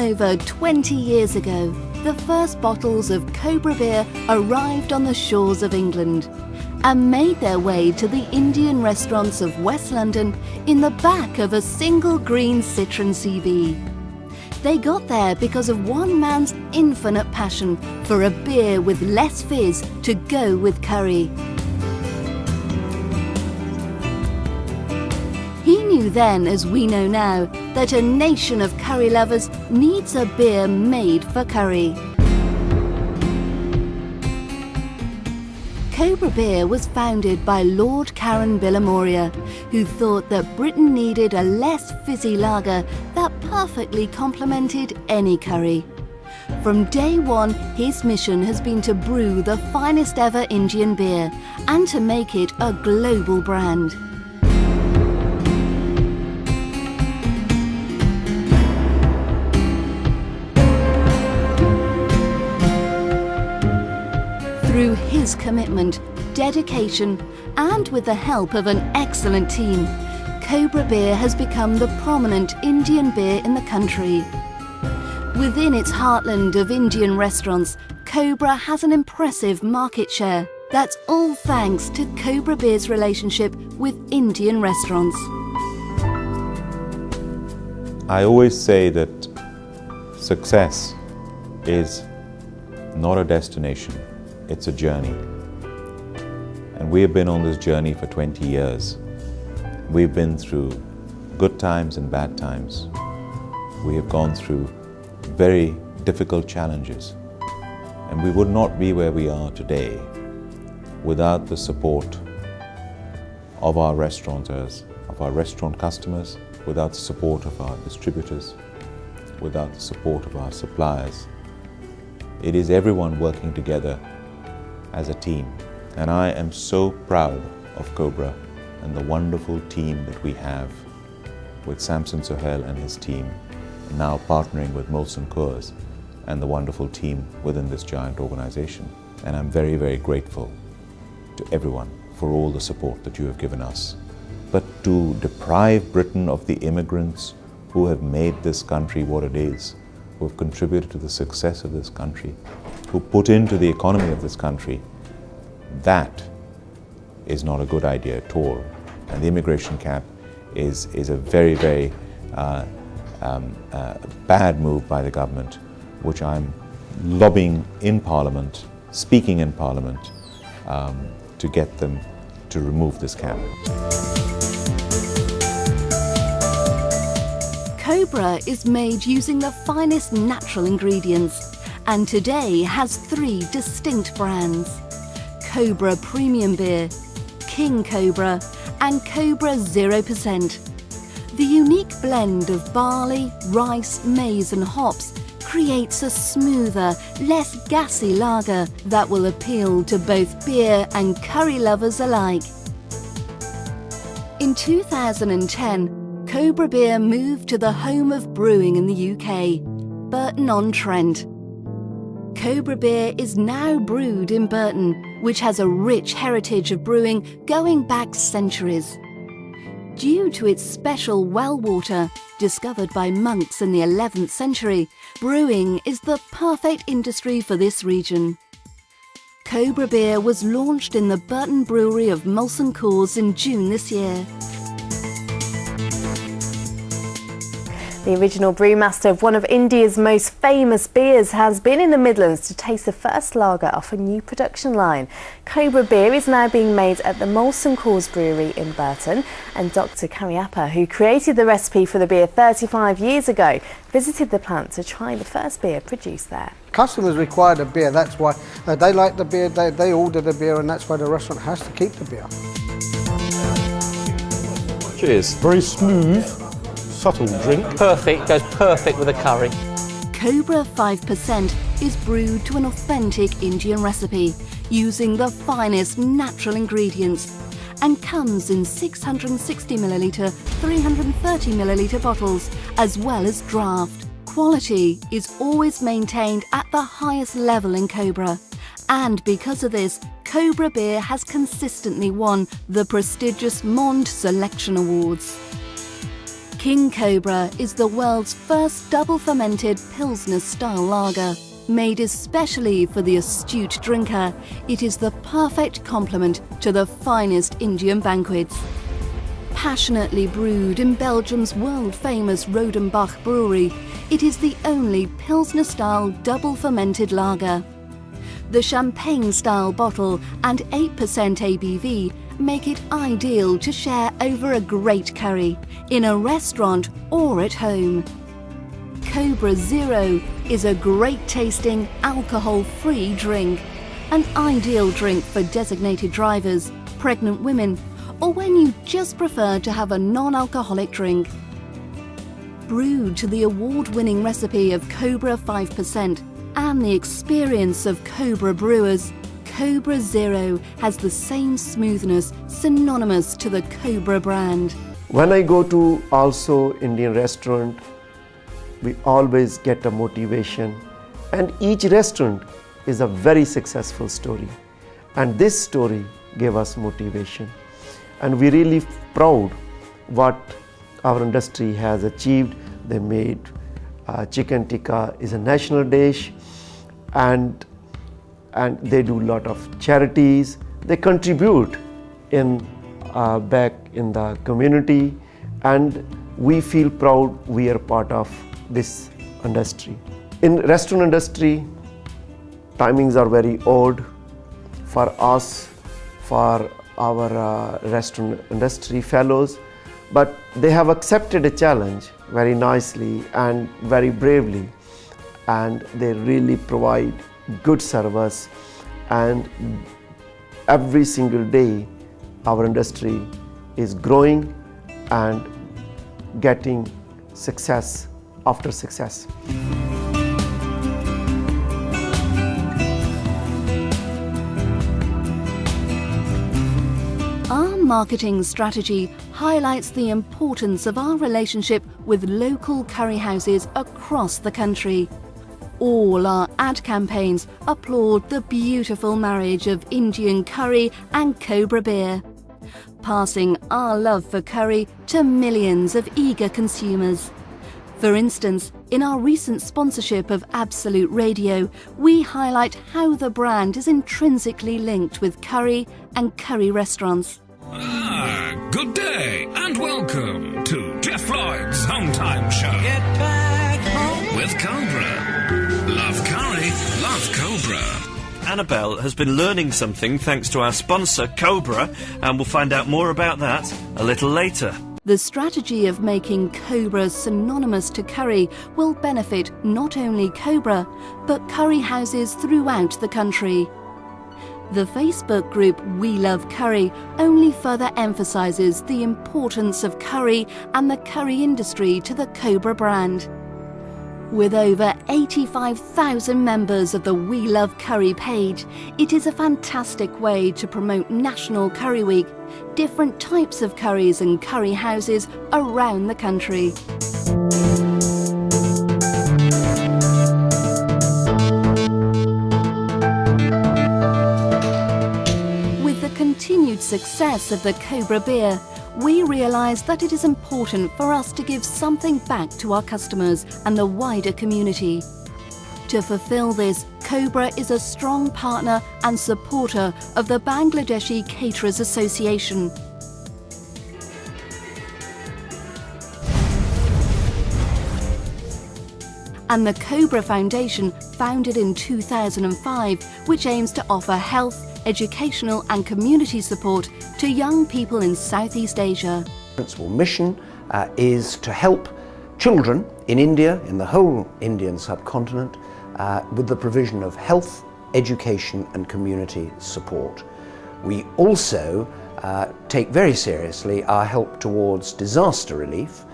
over 20 years ago, the first bottles of Cobra beer arrived on the shores of England and made their way to the Indian restaurants of West London in the back of a single green Citroën CV. They got there because of one man's infinite passion for a beer with less fizz to go with curry. He knew then, as we know now, that a nation of curry lovers needs a beer made for curry. Cobra Beer was founded by Lord Karen Billamoria, who thought that Britain needed a less fizzy lager that perfectly complemented any curry. From day one, his mission has been to brew the finest ever Indian beer and to make it a global brand. Through his commitment, dedication, and with the help of an excellent team, Cobra Beer has become the prominent Indian beer in the country. Within its heartland of Indian restaurants, Cobra has an impressive market share. That's all thanks to Cobra Beer's relationship with Indian restaurants. I always say that success is not a destination. It's a journey. And we have been on this journey for 20 years. We've been through good times and bad times. We have gone through very difficult challenges. And we would not be where we are today without the support of our restaurateurs, of our restaurant customers, without the support of our distributors, without the support of our suppliers. It is everyone working together as a team, and I am so proud of Cobra and the wonderful team that we have with Samson Sohail and his team, now partnering with Molson Coors and the wonderful team within this giant organization. And I'm very, very grateful to everyone for all the support that you have given us. But to deprive Britain of the immigrants who have made this country what it is, who have contributed to the success of this country, who put into the economy of this country, that is not a good idea at all. And the immigration cap is a very, very bad move by the government, which I'm lobbying in Parliament, speaking in Parliament, to get them to remove this cap. Cobra is made using the finest natural ingredients and today has 3 distinct brands: Cobra Premium Beer, King Cobra and Cobra 0%. The unique blend of barley, rice, maize and hops creates a smoother, less gassy lager that will appeal to both beer and curry lovers alike. In 2010, Cobra Beer moved to the home of brewing in the UK, Burton-on-Trent. Cobra Beer is now brewed in Burton, which has a rich heritage of brewing going back centuries. Due to its special well water, discovered by monks in the 11th century, brewing is the perfect industry for this region. Cobra Beer was launched in the Burton Brewery of Molson Coors in June this year. The original brewmaster of one of India's most famous beers has been in the Midlands to taste the first lager off a new production line. Cobra Beer is now being made at the Molson Coors Brewery in Burton, and Dr. Cariappa, who created the recipe for the beer 35 years ago, visited the plant to try the first beer produced there. Customers require the beer, that's why they like the beer, they order the beer, and that's why the restaurant has to keep the beer. Cheers. Very smooth, subtle drink. Perfect, goes perfect with a curry. Cobra 5% is brewed to an authentic Indian recipe using the finest natural ingredients and comes in 660ml, 330ml bottles as well as draft. Quality is always maintained at the highest level in Cobra, and because of this, Cobra Beer has consistently won the prestigious Monde Selection Awards. King Cobra is the world's first double-fermented Pilsner-style lager. Made especially for the astute drinker, it is the perfect complement to the finest Indian banquets. Passionately brewed in Belgium's world-famous Rodenbach brewery, it is the only Pilsner-style double-fermented lager. The champagne-style bottle and 8% ABV make it ideal to share over a great curry, in a restaurant or at home. Cobra Zero is a great-tasting, alcohol-free drink, an ideal drink for designated drivers, pregnant women, or when you just prefer to have a non-alcoholic drink. Brewed to the award-winning recipe of Cobra 5% and the experience of Cobra brewers, Cobra Zero has the same smoothness synonymous to the Cobra brand. When I go to also Indian restaurant, we always get a motivation, and each restaurant is a very successful story, and this story gave us motivation, and we're really proud what our industry has achieved. They made chicken tikka is a national dish, and they do a lot of charities. They contribute in back in the community, and we feel proud we are part of this industry. In restaurant industry, timings are very odd for us, for our restaurant industry fellows, but they have accepted a challenge very nicely and very bravely, and they really provide good service, and every single day our industry is growing and getting success after success. Our marketing strategy highlights the importance of our relationship with local curry houses across the country. All our ad campaigns applaud the beautiful marriage of Indian curry and Cobra beer, passing our love for curry to millions of eager consumers. For instance, in our recent sponsorship of Absolute Radio, we highlight how the brand is intrinsically linked with curry and curry restaurants. Good day and welcome to Jeff Lloyd's Home Time Show. Get back home with Cobra. Love curry, love Cobra. Annabelle has been learning something thanks to our sponsor, Cobra, and we'll find out more about that a little later. The strategy of making Cobra synonymous to curry will benefit not only Cobra, but curry houses throughout the country. The Facebook group We Love Curry only further emphasises the importance of curry and the curry industry to the Cobra brand. With over 85,000 members of the We Love Curry page, it is a fantastic way to promote National Curry Week, different types of curries and curry houses around the country. With the continued success of the Cobra beer, we realised that it is important for us to give something back to our customers and the wider community. To fulfil this, Cobra is a strong partner and supporter of the Bangladeshi Caterers Association. And the Cobra Foundation, founded in 2005, which aims to offer health, educational and community support to young people in Southeast Asia. The principal mission is to help children in India, in the whole Indian subcontinent, with the provision of health, education and community support. We also take very seriously our help towards disaster relief.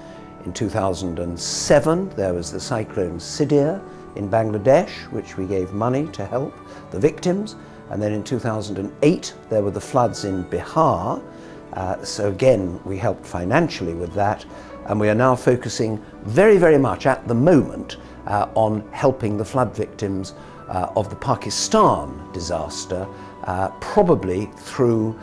In 2007 there was the cyclone Sidr in Bangladesh, which we gave money to help the victims, and then in 2008 there were the floods in Bihar, so again we helped financially with that, and we are now focusing very much at the moment on helping the flood victims of the Pakistan disaster, probably through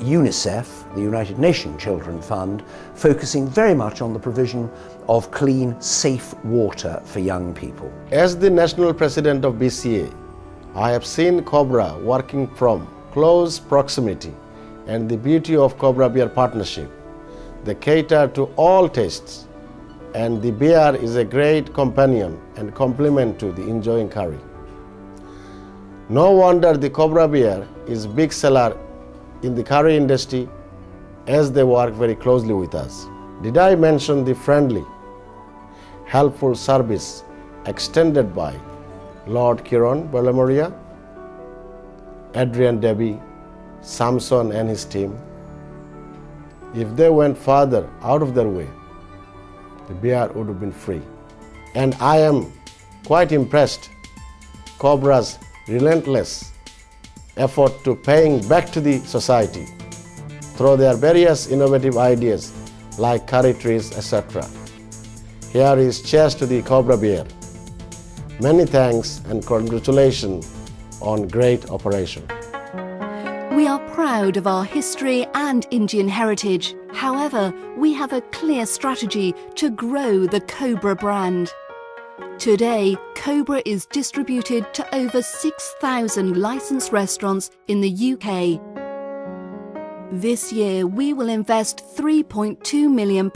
UNICEF, the United Nations Children Fund, focusing very much on the provision of clean, safe water for young people. As the national president of BCA, I have seen Cobra working from close proximity, and the beauty of Cobra beer partnership. They cater to all tastes, and the beer is a great companion and complement to the enjoying curry. No wonder the Cobra beer is big seller in the curry industry, as they work very closely with us. Did I mention the friendly, helpful service extended by Lord Kiran Balamoria, Adrian Debbie, Samson and his team? If they went further out of their way, the beer would have been free. And I am quite impressed Cobra's relentless effort to paying back to the society through their various innovative ideas like curry trees, etc. Here is cheers to the Cobra beer. Many thanks and congratulations on great operation. We are proud of our history and Indian heritage. However, we have a clear strategy to grow the Cobra brand. Today, Cobra is distributed to over 6,000 licensed restaurants in the UK. This year, we will invest £3.2 million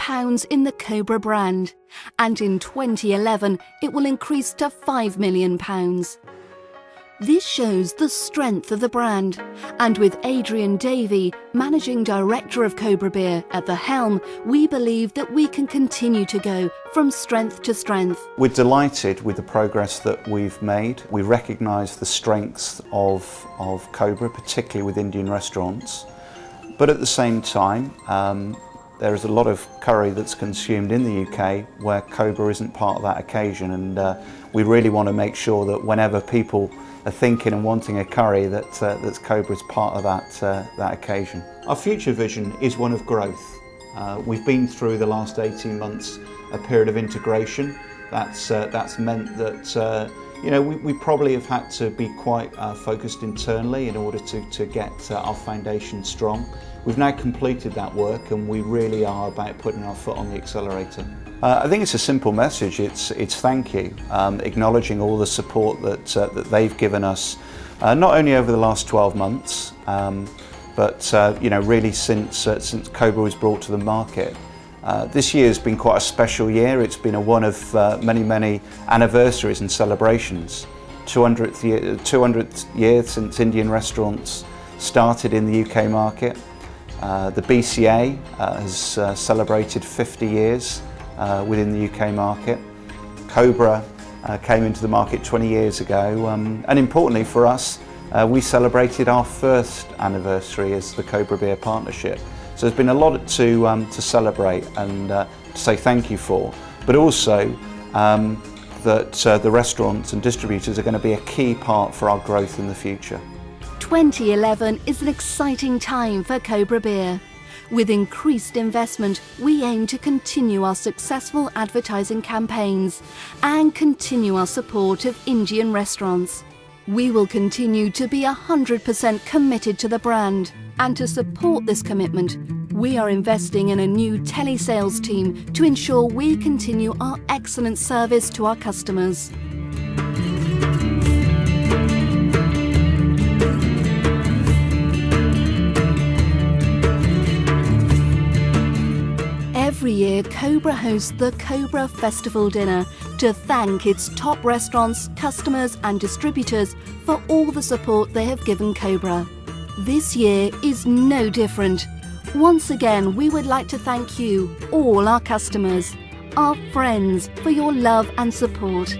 in the Cobra brand, and in 2011, it will increase to £5 million. This shows the strength of the brand, and with Adrian Davey, Managing Director of Cobra Beer, at the helm, we believe that we can continue to go from strength to strength. We're delighted with the progress that we've made. We recognise the strengths of Cobra, particularly with Indian restaurants. But at the same time, there is a lot of curry that's consumed in the UK where Cobra isn't part of that occasion, and we really want to make sure that whenever people are thinking and wanting a curry, that's Cobra is part of that occasion. Our future vision is one of growth. We've been through the last 18 months a period of integration. That's meant that we probably have had to be quite focused internally in order to get our foundation strong. We've now completed that work, and we really are about putting our foot on the accelerator. I think it's a simple message. It's thank you, acknowledging all the support that they've given us, not only over the last 12 months, but really since Cobra was brought to the market. This year has been quite a special year. It's been one of many anniversaries and celebrations. 200th year since Indian restaurants started in the UK market. The BCA has celebrated 50 years within the UK market. Cobra came into the market 20 years ago, and importantly for us, we celebrated our first anniversary as the Cobra Beer Partnership. So there's been a lot to celebrate and to say thank you for, but also that the restaurants and distributors are going to be a key part for our growth in the future. 2011 is an exciting time for Cobra Beer. With increased investment, we aim to continue our successful advertising campaigns and continue our support of Indian restaurants. We will continue to be 100% committed to the brand, and to support this commitment, we are investing in a new telesales team to ensure we continue our excellent service to our customers. Every year, Cobra hosts the Cobra Festival Dinner to thank its top restaurants, customers and distributors for all the support they have given Cobra. This year is no different. Once again, we would like to thank you, all our customers, our friends, for your love and support.